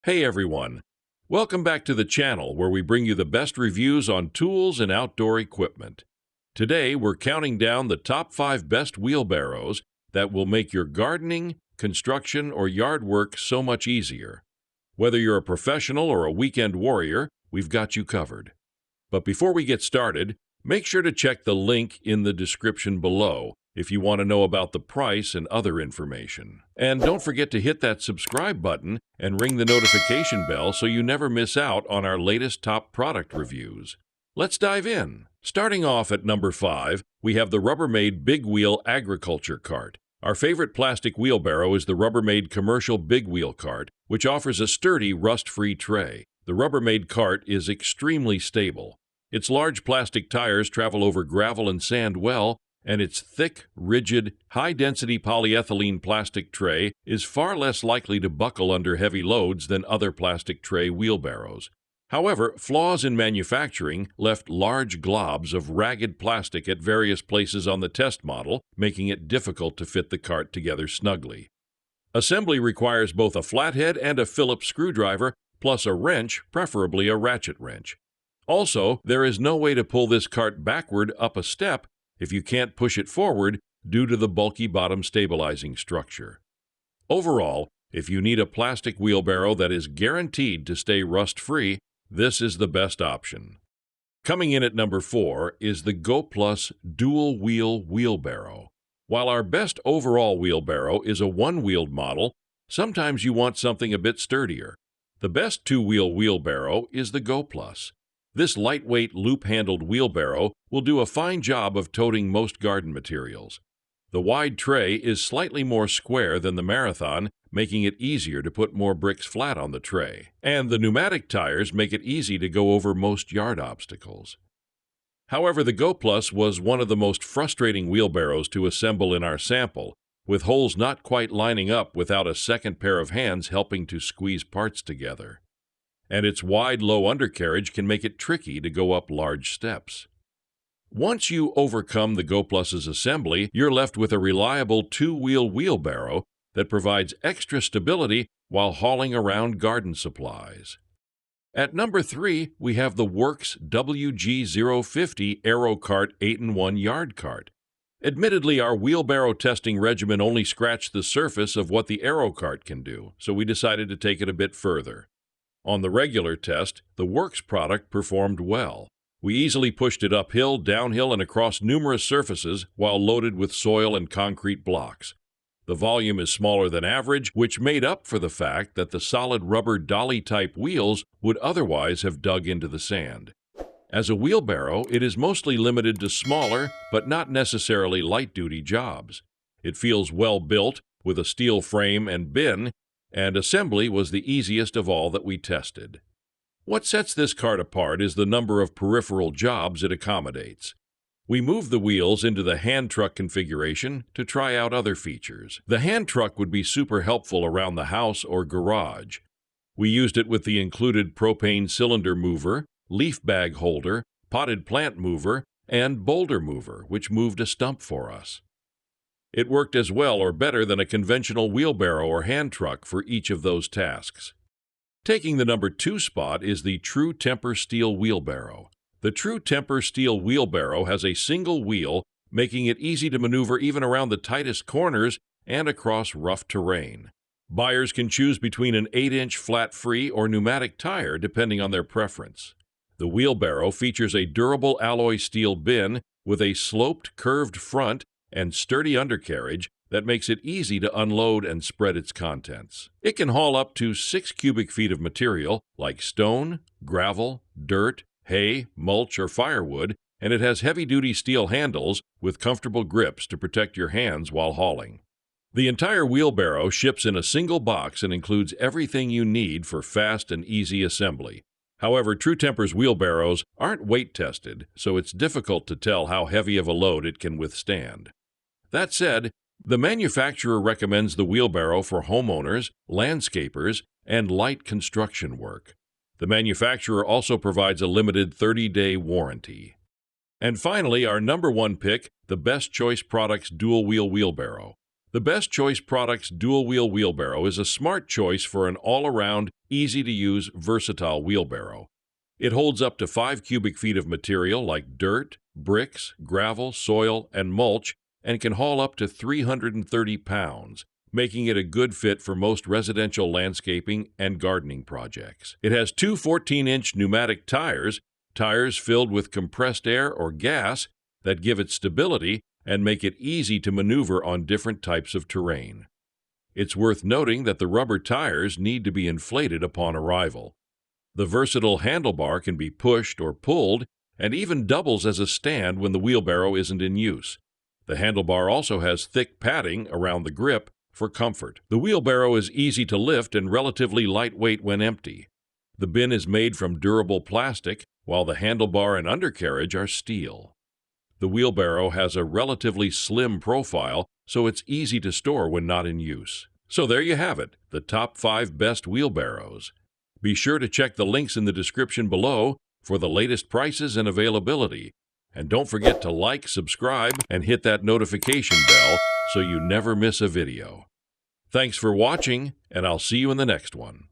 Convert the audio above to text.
Hey everyone! Welcome back to the channel where we bring you the best reviews on tools and outdoor equipment. Today we're counting down the top 5 best wheelbarrows that will make your gardening, construction, or yard work so much easier. Whether you're a professional or a weekend warrior, we've got you covered. But before we get started, make sure to check the link in the description below if you want to know about the price and other information. And don't forget to hit that subscribe button and ring the notification bell so you never miss out on our latest top product reviews. Let's dive in. Starting off at number 5, we have the Rubbermaid Big Wheel Agriculture Cart. Our favorite plastic wheelbarrow is the Rubbermaid Commercial Big Wheel Cart, which offers a sturdy, rust-free tray. The Rubbermaid cart is extremely stable. Its large plastic tires travel over gravel and sand well, and its thick, rigid, high-density polyethylene plastic tray is far less likely to buckle under heavy loads than other plastic tray wheelbarrows. However, flaws in manufacturing left large globs of ragged plastic at various places on the test model, making it difficult to fit the cart together snugly. Assembly requires both a flathead and a Phillips screwdriver, plus a wrench, preferably a ratchet wrench. Also, there is no way to pull this cart backward up a step if you can't push it forward due to the bulky bottom stabilizing structure. Overall, if you need a plastic wheelbarrow that is guaranteed to stay rust-free, this is the best option. Coming in at number 4 is the Goplus Dual Wheel Wheelbarrow. While our best overall wheelbarrow is a one-wheeled model, sometimes you want something a bit sturdier. The best two-wheel wheelbarrow is the Goplus. This lightweight, loop-handled wheelbarrow will do a fine job of toting most garden materials. The wide tray is slightly more square than the Marathon, making it easier to put more bricks flat on the tray. And the pneumatic tires make it easy to go over most yard obstacles. However, the Goplus was one of the most frustrating wheelbarrows to assemble in our sample, with holes not quite lining up without a second pair of hands helping to squeeze parts together. And its wide, low undercarriage can make it tricky to go up large steps. Once you overcome the Goplus's assembly, you're left with a reliable two-wheel wheelbarrow that provides extra stability while hauling around garden supplies. At number 3, we have the Worx WG050 Aerocart 8-in-1 Yard Cart. Admittedly, our wheelbarrow testing regimen only scratched the surface of what the Aerocart can do, so we decided to take it a bit further. On the regular test, the Worx product performed well. We easily pushed it uphill, downhill, and across numerous surfaces while loaded with soil and concrete blocks. The volume is smaller than average, which made up for the fact that the solid rubber dolly-type wheels would otherwise have dug into the sand. As a wheelbarrow, it is mostly limited to smaller, but not necessarily light-duty jobs. It feels well built, with a steel frame and bin, and assembly was the easiest of all that we tested. What sets this cart apart is the number of peripheral jobs it accommodates. We moved the wheels into the hand truck configuration to try out other features. The hand truck would be super helpful around the house or garage. We used it with the included propane cylinder mover, leaf bag holder, potted plant mover, and boulder mover, which moved a stump for us. It worked as well or better than a conventional wheelbarrow or hand truck for each of those tasks. Taking the number 2 spot is the True Temper Steel Wheelbarrow. The True Temper Steel Wheelbarrow has a single wheel, making it easy to maneuver even around the tightest corners and across rough terrain. Buyers can choose between an 8-inch flat-free or pneumatic tire depending on their preference. The wheelbarrow features a durable alloy steel bin with a sloped, curved front and sturdy undercarriage that makes it easy to unload and spread its contents. It can haul up to 6 cubic feet of material like stone, gravel, dirt, hay, mulch, or firewood, and it has heavy-duty steel handles with comfortable grips to protect your hands while hauling. The entire wheelbarrow ships in a single box and includes everything you need for fast and easy assembly. However, True Temper's wheelbarrows aren't weight-tested, so it's difficult to tell how heavy of a load it can withstand. That said, the manufacturer recommends the wheelbarrow for homeowners, landscapers, and light construction work. The manufacturer also provides a limited 30-day warranty. And finally, our number 1 pick, the Best Choice Products Dual Wheel Wheelbarrow. The Best Choice Products dual-wheel wheelbarrow is a smart choice for an all-around, easy-to-use, versatile wheelbarrow. It holds up to 5 cubic feet of material like dirt, bricks, gravel, soil, and mulch, and can haul up to 330 pounds, making it a good fit for most residential landscaping and gardening projects. It has two 14-inch pneumatic tires filled with compressed air or gas that give it stability and make it easy to maneuver on different types of terrain. It's worth noting that the rubber tires need to be inflated upon arrival. The versatile handlebar can be pushed or pulled and even doubles as a stand when the wheelbarrow isn't in use. The handlebar also has thick padding around the grip for comfort. The wheelbarrow is easy to lift and relatively lightweight when empty. The bin is made from durable plastic, while the handlebar and undercarriage are steel. The wheelbarrow has a relatively slim profile, so it's easy to store when not in use. So there you have it, the top 5 best wheelbarrows. Be sure to check the links in the description below for the latest prices and availability. And don't forget to like, subscribe, and hit that notification bell so you never miss a video. Thanks for watching, and I'll see you in the next one.